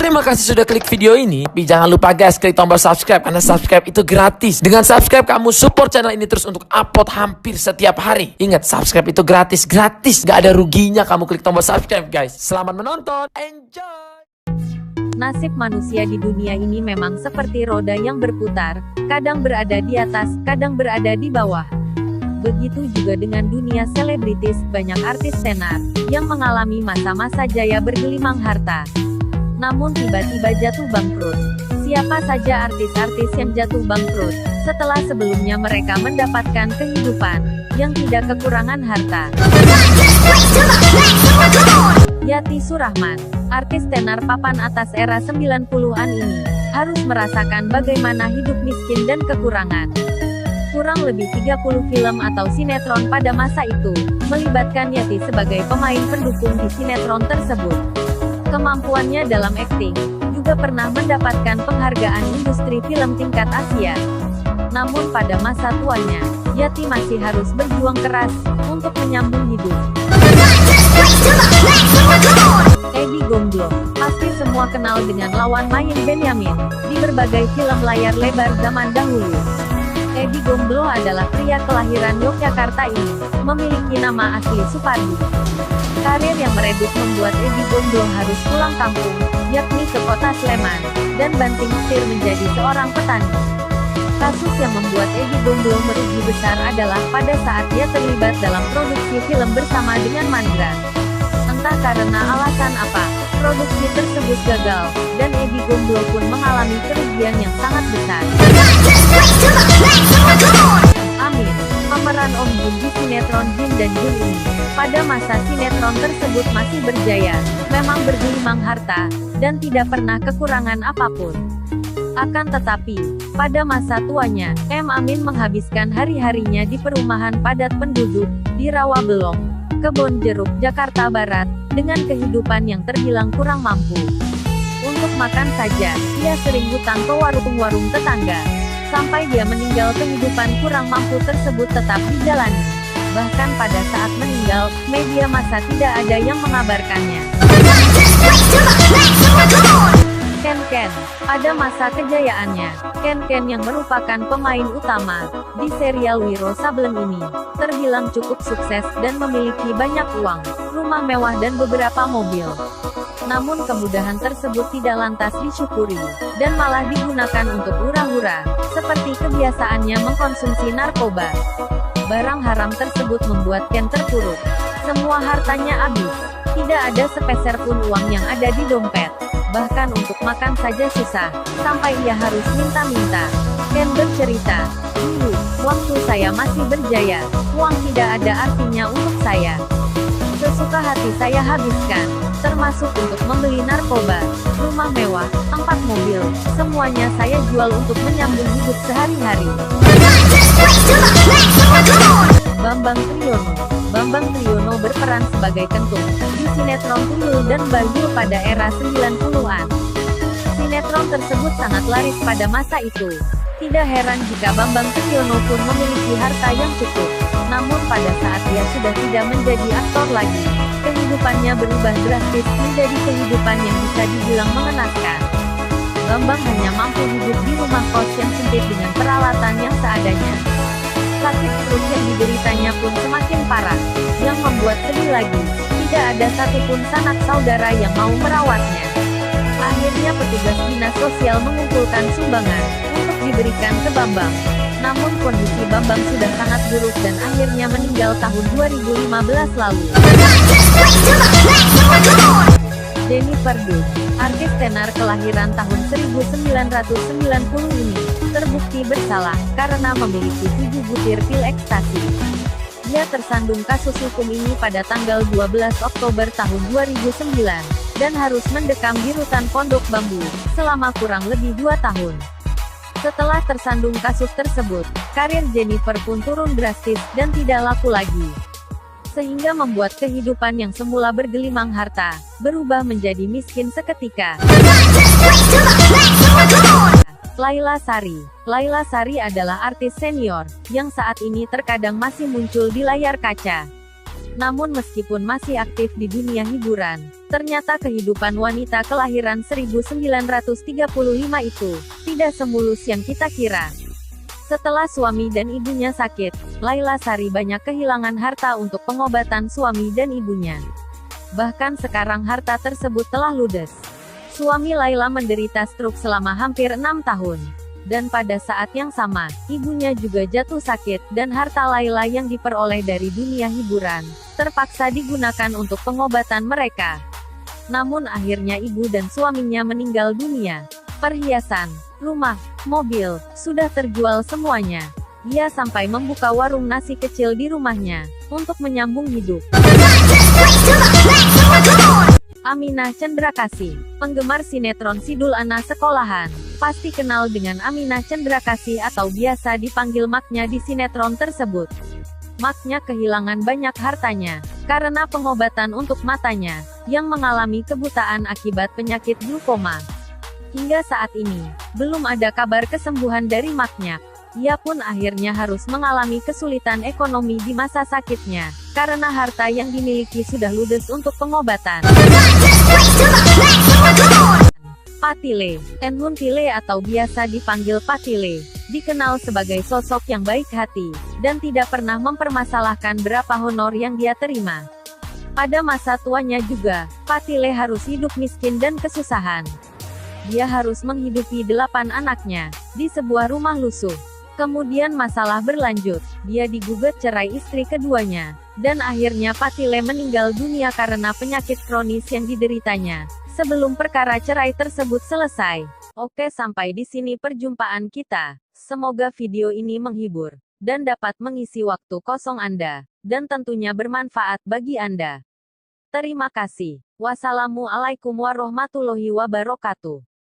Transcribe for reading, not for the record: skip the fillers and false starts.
Terima kasih sudah klik video ini. Tapi jangan lupa guys, klik tombol subscribe karena subscribe itu gratis. Dengan subscribe kamu support channel ini terus untuk upload hampir setiap hari. Ingat, subscribe itu gratis. Gak ada ruginya kamu klik tombol subscribe guys. Selamat menonton. Enjoy. Nasib manusia di dunia ini memang seperti roda yang berputar, kadang berada di atas, kadang berada di bawah. Begitu juga dengan dunia selebritis, banyak artis tenar yang mengalami masa-masa jaya bergelimang harta. Namun tiba-tiba jatuh bangkrut. Siapa saja artis-artis yang jatuh bangkrut, setelah sebelumnya mereka mendapatkan kehidupan yang tidak kekurangan harta? Yati Surahman, artis tenar papan atas era 90-an ini, harus merasakan bagaimana hidup miskin dan kekurangan. Kurang lebih 30 film atau sinetron pada masa itu, melibatkan Yati sebagai pemain pendukung di sinetron tersebut. Kemampuannya dalam akting, juga pernah mendapatkan penghargaan industri film tingkat Asia. Namun pada masa tuanya, Yati masih harus berjuang keras, untuk menyambung hidup. Edi Gomblo, pasti semua kenal dengan lawan main Benyamin, di berbagai film layar lebar zaman dahulu. Edi Gomblo adalah pria kelahiran Yogyakarta ini, memiliki nama asli Supardi. Karir yang meredup membuat Edi Gomblo harus pulang kampung, yakni ke kota Sleman, dan banting setir menjadi seorang petani. Kasus yang membuat Edi Gomblo merugi besar adalah pada saat dia terlibat dalam produksi film bersama dengan Mandra. Entah karena alasan apa, produksi tersebut gagal, dan Edi Gomblo pun mengalami kerugian yang sangat besar. Amin, pemeran Om Jin di sinetron Jin dan Jun ini, pada masa sinetron tersebut masih berjaya, memang bergelimang harta, dan tidak pernah kekurangan apapun. Akan tetapi, pada masa tuanya, M. Amin menghabiskan hari-harinya di perumahan padat penduduk, di Rawabelong, Kebon Jeruk, Jakarta Barat, dengan kehidupan yang terbilang kurang mampu. Untuk makan saja, ia sering hutang ke warung-warung tetangga. Sampai dia meninggal, kehidupan kurang mampu tersebut tetap dijalani. Bahkan pada saat meninggal, media massa tidak ada yang mengabarkannya. Ken, pada masa kejayaannya, Ken yang merupakan pemain utama di serial Wiro Sableng ini, terbilang cukup sukses dan memiliki banyak uang, rumah mewah dan beberapa mobil. Namun kemudahan tersebut tidak lantas disyukuri, dan malah digunakan untuk hura-hura, seperti kebiasaannya mengkonsumsi narkoba. Barang haram tersebut membuat Ken terpuruk. Semua hartanya habis, tidak ada sepeser pun uang yang ada di dompet. Bahkan untuk makan saja susah, sampai ia harus minta-minta. Ken bercerita, "Dulu, waktu saya masih berjaya, uang tidak ada artinya untuk saya. Sesuka hati saya habiskan, termasuk untuk membeli narkoba, rumah mewah, 4 mobil, semuanya saya jual untuk menyambung hidup sehari-hari." Bambang Triyono berperan sebagai Kentung di sinetron Tuyul dan Bayu pada era 90-an. Sinetron tersebut sangat laris pada masa itu. Tidak heran jika Bambang Triyono pun memiliki harta yang cukup. Namun pada saat dia sudah tidak menjadi aktor lagi, kehidupannya berubah drastis menjadi kehidupan yang bisa dibilang mengenaskan. Bambang hanya mampu hidup di rumah kos yang sempit dengan peralatan yang seadanya. Sakit perut yang dideritanya pun semakin parah, yang membuat sedih lagi, tidak ada satupun sanak saudara yang mau merawatnya. Akhirnya petugas dinas sosial mengumpulkan sumbangan, untuk diberikan ke Bambang. Namun kondisi Bambang sudah sangat buruk dan akhirnya meninggal tahun 2015 lalu. Jennifer Duff, artis tenar kelahiran tahun 1990 ini, terbukti bersalah, karena memiliki 7 butir pil ekstasi. Dia tersandung kasus hukum ini pada tanggal 12 Oktober tahun 2009, dan harus mendekam di rutan Pondok Bambu, selama kurang lebih 2 tahun. Setelah tersandung kasus tersebut, karir Jennifer pun turun drastis, dan tidak laku lagi. Sehingga membuat kehidupan yang semula bergelimang harta, berubah menjadi miskin seketika. Laila Sari adalah artis senior, yang saat ini terkadang masih muncul di layar kaca. Namun meskipun masih aktif di dunia hiburan, Ternyata kehidupan wanita kelahiran 1935 itu tidak semulus yang kita kira. Setelah suami dan ibunya sakit, Laila Sari banyak kehilangan harta untuk pengobatan suami dan ibunya. Bahkan sekarang harta tersebut telah ludes. Suami Laila menderita stroke selama hampir 6 tahun. Dan pada saat yang sama, ibunya juga jatuh sakit, dan harta Laila yang diperoleh dari dunia hiburan, terpaksa digunakan untuk pengobatan mereka. Namun akhirnya ibu dan suaminya meninggal dunia. Perhiasan, rumah, mobil, sudah terjual semuanya. Ia sampai membuka warung nasi kecil di rumahnya, untuk menyambung hidup. Aminah Cendrakasih, penggemar sinetron Sidul Anak Sekolahan, pasti kenal dengan Aminah Cendrakasih atau biasa dipanggil Maknya di sinetron tersebut. Maknya kehilangan banyak hartanya, karena pengobatan untuk matanya, yang mengalami kebutaan akibat penyakit glaukoma. Hingga saat ini, belum ada kabar kesembuhan dari Maknya. Ia pun akhirnya harus mengalami kesulitan ekonomi di masa sakitnya, karena harta yang dimiliki sudah ludes untuk pengobatan. Patile, Enhun Tile atau biasa dipanggil Patile, dikenal sebagai sosok yang baik hati, dan tidak pernah mempermasalahkan berapa honor yang dia terima. Pada masa tuanya juga, Patile harus hidup miskin dan kesusahan. Dia harus menghidupi 8 anaknya, di sebuah rumah lusuh. Kemudian masalah berlanjut, dia digugat cerai istri keduanya, dan akhirnya Patile meninggal dunia karena penyakit kronis yang dideritanya, sebelum perkara cerai tersebut selesai. Oke, sampai di sini perjumpaan kita. Semoga video ini menghibur, dan dapat mengisi waktu kosong Anda, dan tentunya bermanfaat bagi Anda. Terima kasih. Wassalamualaikum warahmatullahi wabarakatuh.